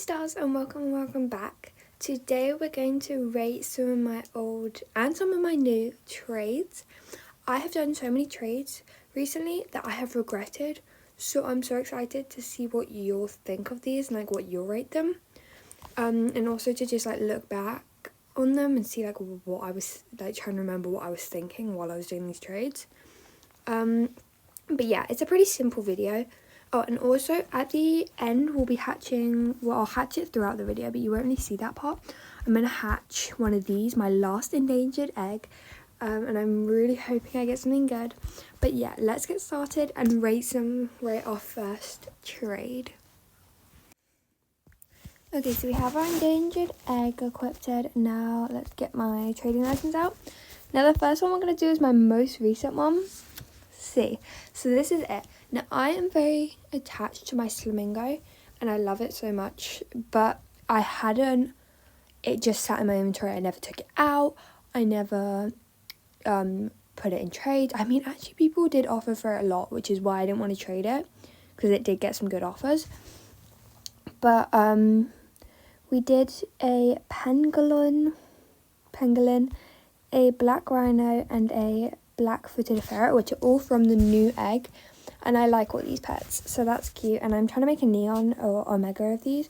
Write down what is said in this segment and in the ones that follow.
stars, and welcome back. Today we're going to rate some of my old and some of my new trades. I have done so many trades recently that I have regretted, so I'm so excited to see what you'll think of these and what you'll rate them, and also to just look back on them and see what I was trying to remember what I was thinking while I was doing these trades. But yeah, it's a pretty simple video. Oh, and also at the end we'll be hatching, well, I'll hatch it throughout the video, but you won't really see that part. I'm going to hatch one of these, my last endangered egg, and I'm really hoping I get something good. But yeah, let's get started and rate our first trade. Okay, so we have our endangered egg equipped. Now let's get my trading license out. Now the first one we're going to do is my most recent one. See, so this is it. Now I am very attached to my Slimingo and I love it so much, but it just sat in my inventory. I never took it out. I never put it in trades. I mean, actually people did offer for it a lot, which is why I didn't want to trade it, because it did get some good offers. But we did a pangolin, a black rhino, and a black-footed ferret, which are all from the new egg, and I like all these pets, so that's cute. And I'm trying to make a neon or omega of these,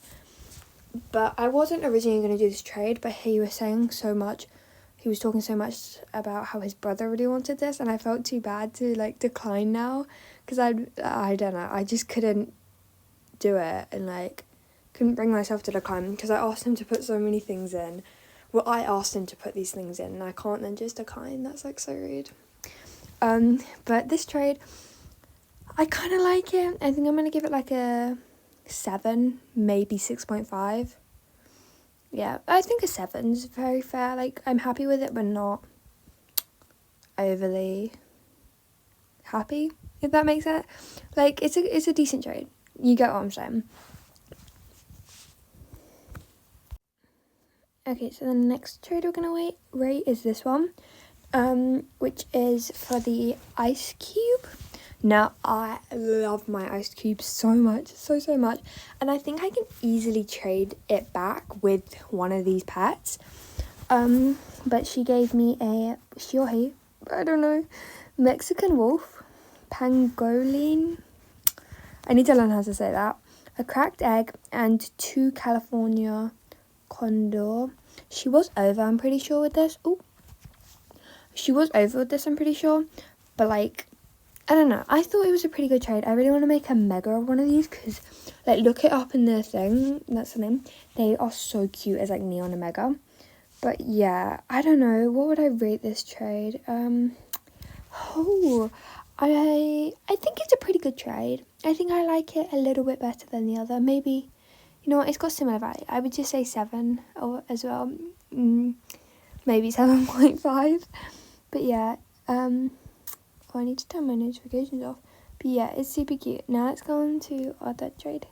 but I wasn't originally going to do this trade, but he was talking so much about how his brother really wanted this, and I felt too bad to decline now, because I don't know, I just couldn't do it, and couldn't bring myself to decline, because I asked him to put so many things in. Well, I asked him to put these things in, and I can't then just decline. That's so rude. But this trade, I kind of like it. I think I'm going to give it a 7, maybe 6.5. Yeah, I think a 7 is very fair. I'm happy with it, but not overly happy, if that makes sense. It's a decent trade. You get what I'm saying. Okay, so the next trade we're going to rate is this one, which is for the ice cube. Now, I love my ice cube so much, so much, and I think I can easily trade it back with one of these pets. But she gave me a Shiohi, I don't know, Mexican wolf, pangolin, I need to learn how to say that, a cracked egg, and 2 California condor. She was over, I'm pretty sure, with this. I'm pretty sure. But I don't know, I thought it was a pretty good trade. I really want to make a mega of one of these, because look it up in the thing, that's the name. They are so cute as neon omega. But yeah, I don't know, what would I rate this trade? I think it's a pretty good trade. I think I like it a little bit better than the other. Maybe, you know what, it's got similar value. I would just say 7 as well. Maybe 7.5. But yeah, I need to turn my notifications off. But yeah, it's super cute. Now let's go on to our third trade.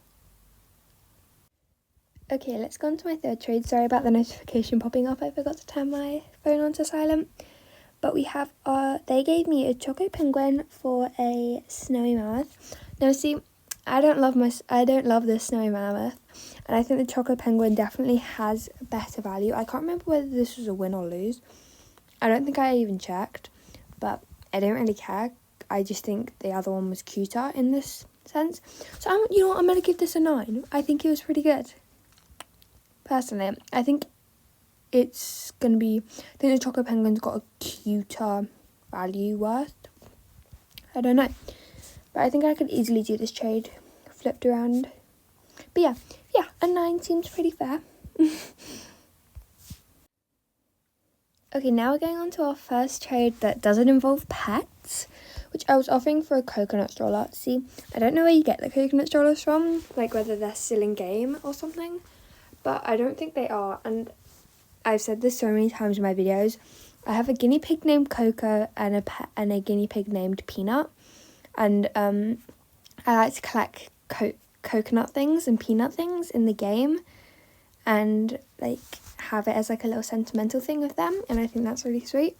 Okay, let's go on to my third trade. Sorry about the notification popping up. I forgot to turn my phone on to silent. But we have they gave me a choco penguin for a snowy mammoth. Now see, I don't love this snowy mammoth, and I think the choco penguin definitely has better value. I can't remember whether this was a win or lose. I don't think I even checked, but I don't really care. I just think the other one was cuter in this sense. So I'm going to give this a 9. I think it was pretty good. Personally, I think it's going to be, I think the Choco Penguin's got a cuter value worth. I don't know. But I think I could easily do this trade flipped around. But yeah, a 9 seems pretty fair. Okay, now we're going on to our first trade that doesn't involve pets, which I was offering for a coconut stroller. See, I don't know where you get the coconut strollers from, whether they're still in game or something, but I don't think they are. And I've said this so many times in my videos. I have a guinea pig named Coco and a guinea pig named Peanut, and I like to collect coconut things and peanut things in the game, and have it as a little sentimental thing with them, and I think that's really sweet.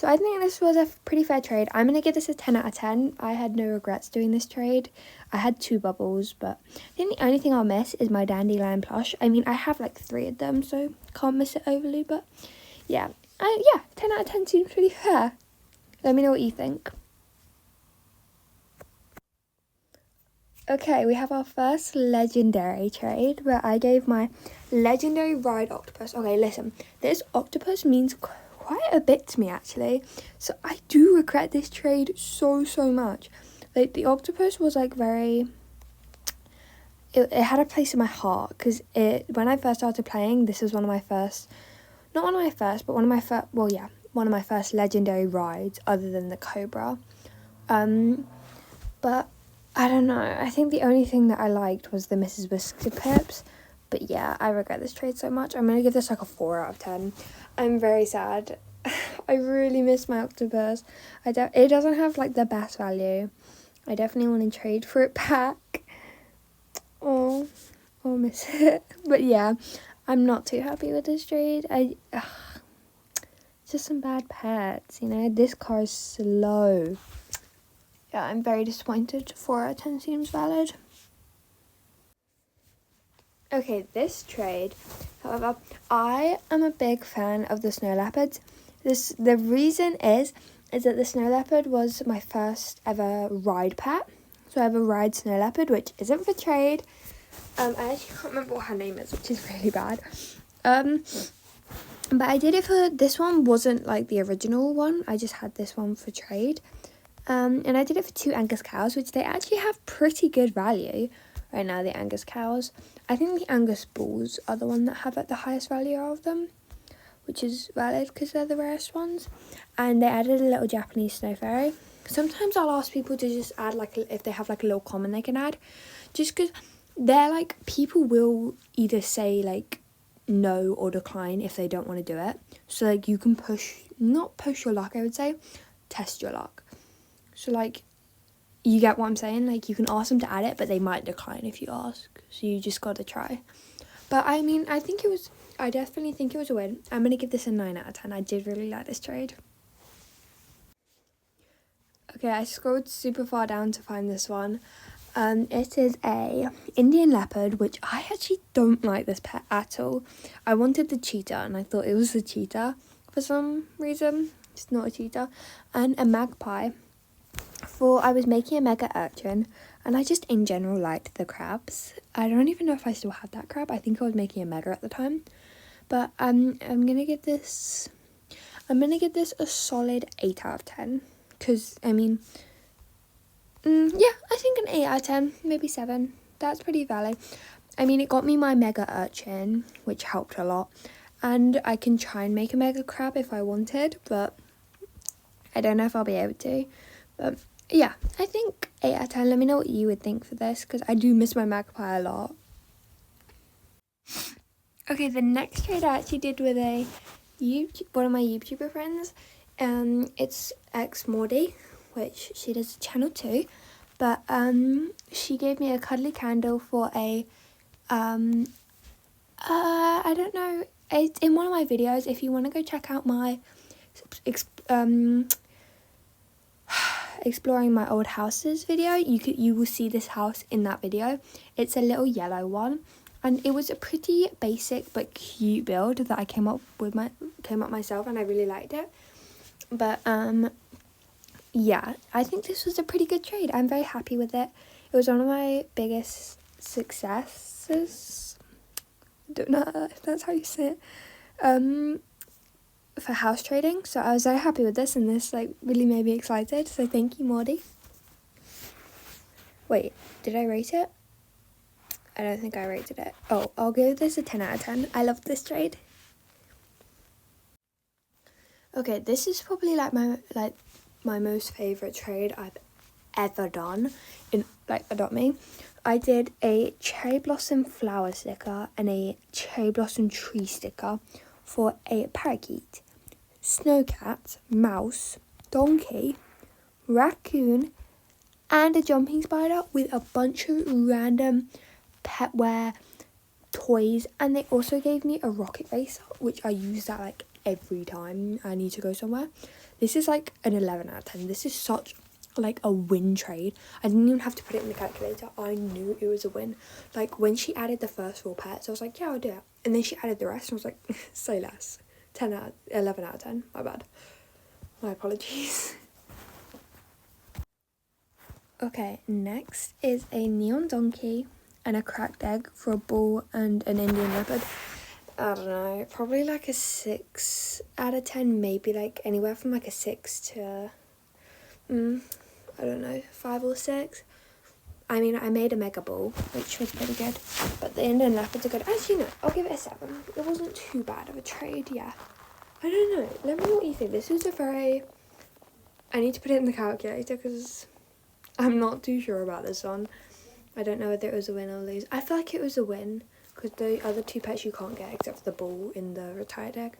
So I think this was a pretty fair trade. I'm going to give this a 10 out of 10. I had no regrets doing this trade. I had 2 bubbles, but I think the only thing I'll miss is my Dandelion plush. I mean, I have like 3 of them, so can't miss it overly, but yeah. 10 out of 10 seems pretty fair. Let me know what you think. Okay, we have our first legendary trade where I gave my legendary ride octopus. Okay, listen, this octopus means quite a bit to me actually. So I do regret this trade so much. Like the octopus was like very... It had a place in my heart because when I first started playing, this was one of my first... Not one of my first, but one of my first... Well, yeah, one of my first legendary rides other than the Cobra. But I don't know. I think the only thing that I liked was the Mrs. Whisker Pips. But yeah, I regret this trade so much. I'm going to give this like a 4 out of 10. I'm very sad. I really miss my octopus. It doesn't have like the best value. I definitely want to trade for it back. Oh, I'll miss it. But yeah, I'm not too happy with this trade. Just some bad pets, you know. This car is slow. Yeah, I'm very disappointed. 4 out of 10 seems valid. Okay, this trade, however, I am a big fan of the snow leopards. The reason is that the snow leopard was my first ever ride pet. So I have a ride snow leopard, which isn't for trade. I actually can't remember what her name is, which is really bad. But I did it for... This one wasn't like the original one. I just had this one for trade. And I did it for 2 Angus cows, which they actually have pretty good value right now, the Angus cows. I think the Angus bulls are the one that have like the highest value of them, which is valid because they're the rarest ones. And they added a little Japanese snow fairy. Sometimes I'll ask people to just add like, if they have like a little common they can add, just because they're like, people will either say like no or decline if they don't want to do it. So like you can not push your luck, I would say, test your luck. So like, you get what I'm saying? Like you can ask them to add it, but they might decline if you ask. So you just got to try. But I mean, I definitely think it was a win. I'm going to give this a 9 out of 10. I did really like this trade. Okay, I scrolled super far down to find this one. It is a Indian leopard, which I actually don't like this pet at all. I wanted the cheetah and I thought it was the cheetah for some reason. It's not a cheetah. And a magpie. I was making a mega urchin, and I just in general liked the crabs. I don't even know if I still had that crab. I think I was making a mega at the time. But I'm gonna give this a solid 8 out of 10. Because I mean, yeah, I think an 8 out of 10, maybe 7. That's pretty valid. I mean, it got me my mega urchin, which helped a lot. And I can try and make a mega crab if I wanted, but I don't know if I'll be able to. But yeah, I think 8 out of 10. Let me know what you would think for this, because I do miss my magpie a lot. Okay, the next trade I actually did with one of my YouTuber friends. It's Mordy, which she does a channel too. But she gave me a cuddly candle for a I don't know. It's in one of my videos. If you want to go check out my exploring my old houses video, you will see this house in that video. It's a little yellow one, and it was a pretty basic but cute build that I came up myself, and I really liked it. But yeah, I think this was a pretty good trade. I'm very happy with it. It was one of my biggest successes. I don't know if that's how you say it. For house trading, so I was very happy with this, and this like really made me excited, so thank you, Mordy. Wait, did I rate it? I don't think I rated it. Oh, I'll give this a 10 out of 10. I love this trade. Okay, this is probably like my most favorite trade I've ever done in like Adopt Me. I did a cherry blossom flower sticker and a cherry blossom tree sticker for a parakeet, snowcat, mouse, donkey, raccoon, and a jumping spider with a bunch of random petware toys. And they also gave me a rocket racer, which I used at like every time I need to go somewhere. This is like an 11 out of 10. This is such like a win trade. I didn't even have to put it in the calculator. I knew it was a win. Like when she added the first 4 pets, I was like, yeah, I'll do it. And then she added the rest and I was like, say less. 11 out of 10. My bad. My apologies. Okay, next is a neon donkey and a cracked egg for a bull and an Indian leopard. I don't know, probably like a 6 out of 10, maybe like anywhere from like a 6 to, I don't know, 5 or 6. I mean, I made a mega bull, which was pretty good, but the Indian leopards are good. Actually, no, I'll give it a 7. It wasn't too bad of a trade, yeah. I don't know, let me know what you think. This was a very, I need to put it in the calculator because I'm not too sure about this one. I don't know whether it was a win or lose. I feel like it was a win because the other 2 pets you can't get except for the bull in the retired egg.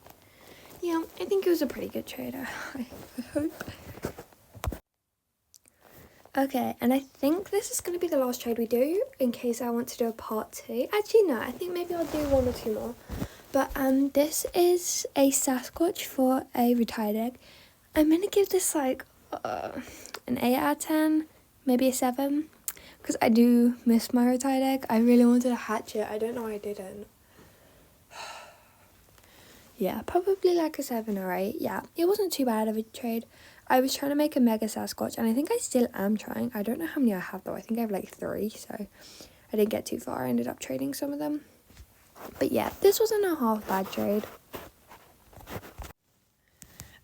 Yeah, I think it was a pretty good trade. I hope. Okay, and I think this is going to be the last trade we do in case I want to do a part 2. Actually, no, I think maybe I'll do 1 or 2 more. But this is a Sasquatch for a retired egg. I'm going to give this like an 8 out of 10, maybe a 7. Because I do miss my retired egg. I really wanted to hatch it. I don't know why I didn't. Yeah, probably like a 7 or 8. Yeah, it wasn't too bad of a trade. I was trying to make a mega Sasquatch, and I think I still am trying. I don't know how many I have, though. I think I have like 3, so I didn't get too far. I ended up trading some of them. But yeah, this wasn't a half bad trade.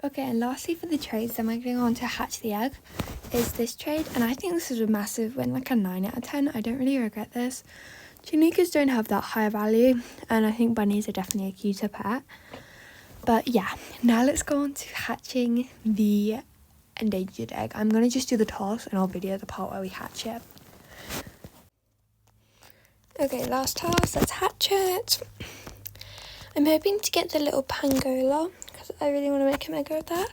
Okay, and lastly for the trades, then we're going on to hatch the egg, is this trade. And I think this is a massive win, like a 9 out of 10. I don't really regret this. Chinikas don't have that high value, and I think bunnies are definitely a cuter pet. But yeah, now let's go on to hatching the endangered egg. I'm going to just do the toss and I'll video the part where we hatch it. Okay, last toss, let's hatch it. I'm hoping to get the little Pangola because I really want to make a mega of that.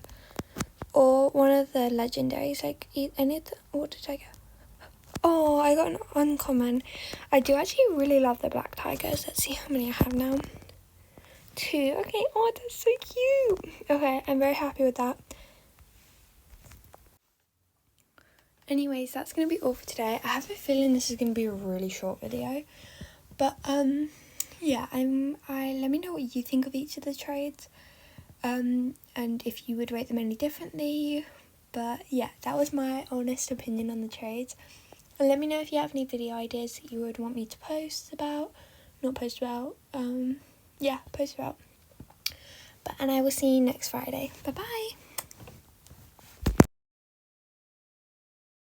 Or one of the legendaries, like any of the, what did I get? Oh, I got an uncommon. I do actually really love the black tigers. Let's see how many I have now. 2. Okay, oh, that's so cute. Okay, I'm very happy with that. Anyways, that's going to be all for today. I have a feeling this is going to be a really short video. But, yeah, let me know what you think of each of the trades. And if you would rate them any differently. But, yeah, that was my honest opinion on the trades. And let me know if you have any video ideas that you would want me to post about. Post about. And I will see you next Friday. Bye-bye.